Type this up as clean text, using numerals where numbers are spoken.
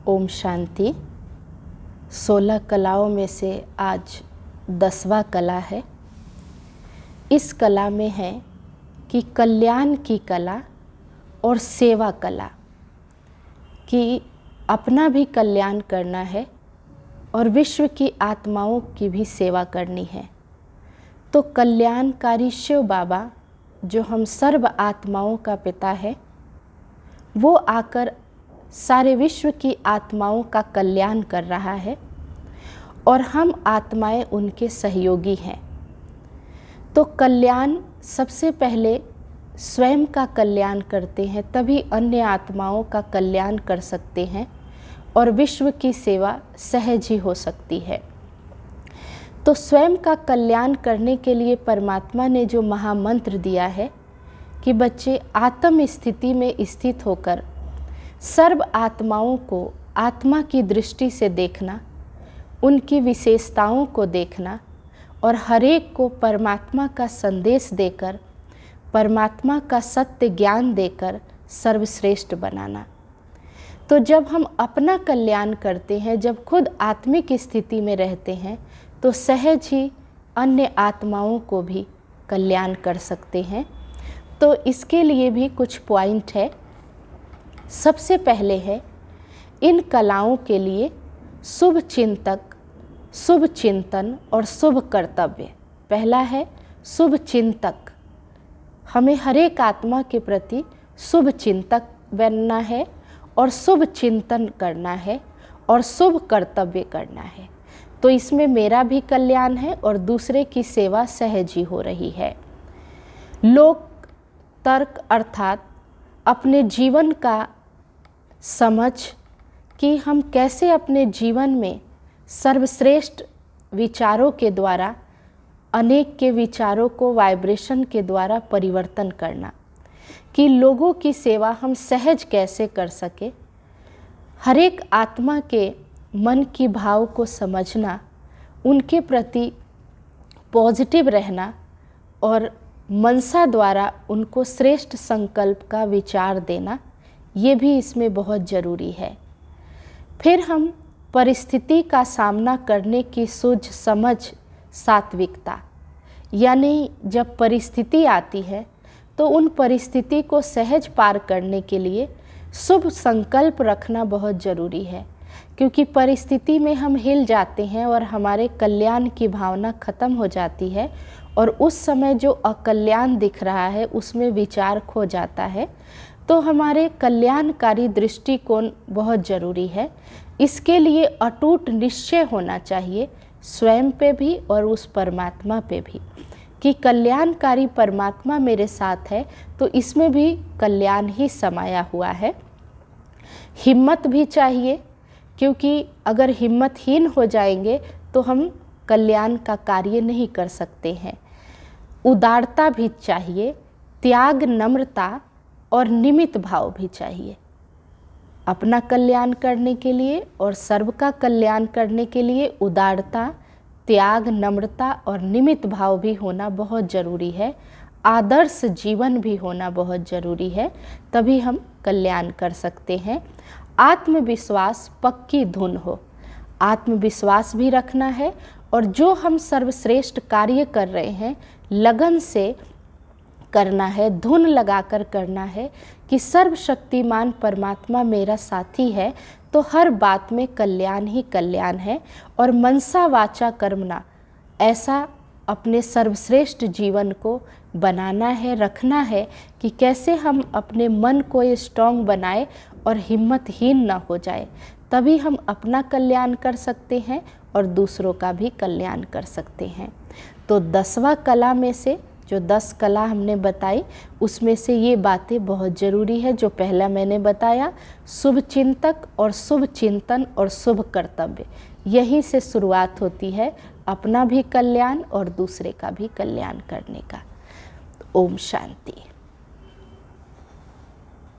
ओम शांति। 16 कलाओं में से आज 10वां कला है। इस कला में है कि कल्याण की कला और सेवा कला, कि अपना भी कल्याण करना है और विश्व की आत्माओं की भी सेवा करनी है। तो कल्याणकारी शिव बाबा, जो हम सर्व आत्माओं का पिता है, वो आकर सारे विश्व की आत्माओं का कल्याण कर रहा है और हम आत्माएं उनके सहयोगी हैं। तो कल्याण सबसे पहले स्वयं का कल्याण करते हैं, तभी अन्य आत्माओं का कल्याण कर सकते हैं और विश्व की सेवा सहज ही हो सकती है। तो स्वयं का कल्याण करने के लिए परमात्मा ने जो महामंत्र दिया है कि बच्चे आत्म स्थिति में स्थित होकर सर्व आत्माओं को आत्मा की दृष्टि से देखना, उनकी विशेषताओं को देखना और हरेक को परमात्मा का संदेश देकर, परमात्मा का सत्य ज्ञान देकर सर्वश्रेष्ठ बनाना। तो जब हम अपना कल्याण करते हैं, जब खुद आत्मिक स्थिति में रहते हैं, तो सहज ही अन्य आत्माओं को भी कल्याण कर सकते हैं। तो इसके लिए भी कुछ पॉइंट है। सबसे पहले है, इन कलाओं के लिए शुभ चिंतक, शुभ चिंतन और शुभ कर्तव्य। पहला है शुभ चिंतक। हमें हरेक आत्मा के प्रति शुभ चिंतक बनना है और शुभ चिंतन करना है और शुभ कर्तव्य करना है। तो इसमें मेरा भी कल्याण है और दूसरे की सेवा सहज ही हो रही है। लोक तर्क अर्थात अपने जीवन का समझ कि हम कैसे अपने जीवन में सर्वश्रेष्ठ विचारों के द्वारा अनेक के विचारों को वाइब्रेशन के द्वारा परिवर्तन करना, कि लोगों की सेवा हम सहज कैसे कर सके। हर एक आत्मा के मन की भाव को समझना, उनके प्रति पॉजिटिव रहना और मनसा द्वारा उनको श्रेष्ठ संकल्प का विचार देना, ये भी इसमें बहुत ज़रूरी है। फिर हम परिस्थिति का सामना करने की सूझ समझ, सात्विकता, यानी जब परिस्थिति आती है तो उन परिस्थिति को सहज पार करने के लिए शुभ संकल्प रखना बहुत ज़रूरी है, क्योंकि परिस्थिति में हम हिल जाते हैं और हमारे कल्याण की भावना खत्म हो जाती है और उस समय जो अकल्याण दिख रहा है उसमें विचार खो जाता है। तो हमारे कल्याणकारी दृष्टिकोण बहुत ज़रूरी है। इसके लिए अटूट निश्चय होना चाहिए स्वयं पे भी और उस परमात्मा पे भी, कि कल्याणकारी परमात्मा मेरे साथ है तो इसमें भी कल्याण ही समाया हुआ है। हिम्मत भी चाहिए, क्योंकि अगर हिम्मतहीन हो जाएंगे तो हम कल्याण का कार्य नहीं कर सकते हैं। उदारता भी चाहिए, त्याग, नम्रता और निमित्त भाव भी चाहिए। अपना कल्याण करने के लिए और सर्व का कल्याण करने के लिए उदारता, त्याग, नम्रता और निमित्त भाव भी होना बहुत ज़रूरी है। आदर्श जीवन भी होना बहुत ज़रूरी है, तभी हम कल्याण कर सकते हैं। आत्मविश्वास पक्की धुन हो, आत्मविश्वास भी रखना है और जो हम सर्वश्रेष्ठ कार्य कर रहे हैं लगन से करना है, धुन लगाकर करना है कि सर्वशक्तिमान परमात्मा मेरा साथी है, तो हर बात में कल्याण ही कल्याण है। और मनसा वाचा कर्मणा, ऐसा अपने सर्वश्रेष्ठ जीवन को बनाना है, रखना है कि कैसे हम अपने मन को स्ट्रॉन्ग बनाए और हिम्मतहीन न हो जाए, तभी हम अपना कल्याण कर सकते हैं और दूसरों का भी कल्याण कर सकते हैं। तो 10वां कला में से जो 10 कला हमने बताई, उसमें से ये बातें बहुत ज़रूरी है। जो पहला मैंने बताया, शुभ चिंतक और शुभ चिंतन और शुभ कर्तव्य, यहीं से शुरुआत होती है अपना भी कल्याण और दूसरे का भी कल्याण करने का। ओम शांति।